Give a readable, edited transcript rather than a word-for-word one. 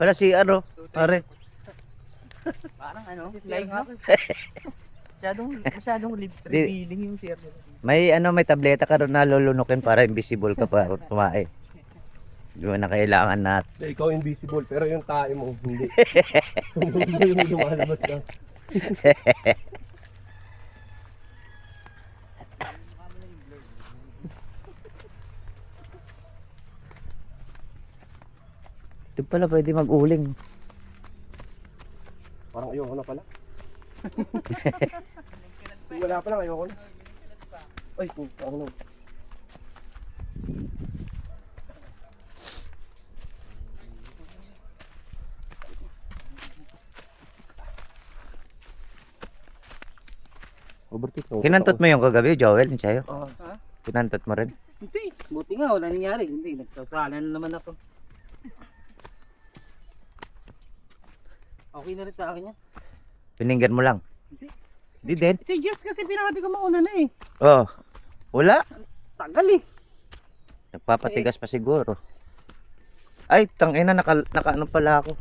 Wala si ano, pare. Parang ano, live no? Masyadong revealing yung share nila. May tableta ka ron na lulunukin para invisible ka pa kumain. Hindi mo na kailangan na. Ikaw invisible, pero yung tae mo, hindi. Hindi yung lumalabas ka. Ito pala pwede mag-uling. Parang ayoko na pala. Wala pa lang, ayoko na. Ay, puta ako na. Overtake na. Kinantot mo yung kagabi, Joel, yung sayo. Ha? Kinantot mo rin. Hindi, buti nga wala nangyari. Hindi, nagsasala na naman ako. Okay na rin sa akin yan. Pininggan mo lang. Hindi. Hindi din. Si Jess kasi pinasabi ko mauna na eh. Oh. Wala. Tagal eh. Nagpapatigas pa siguro. Ay, tangina, naka ano pala ako.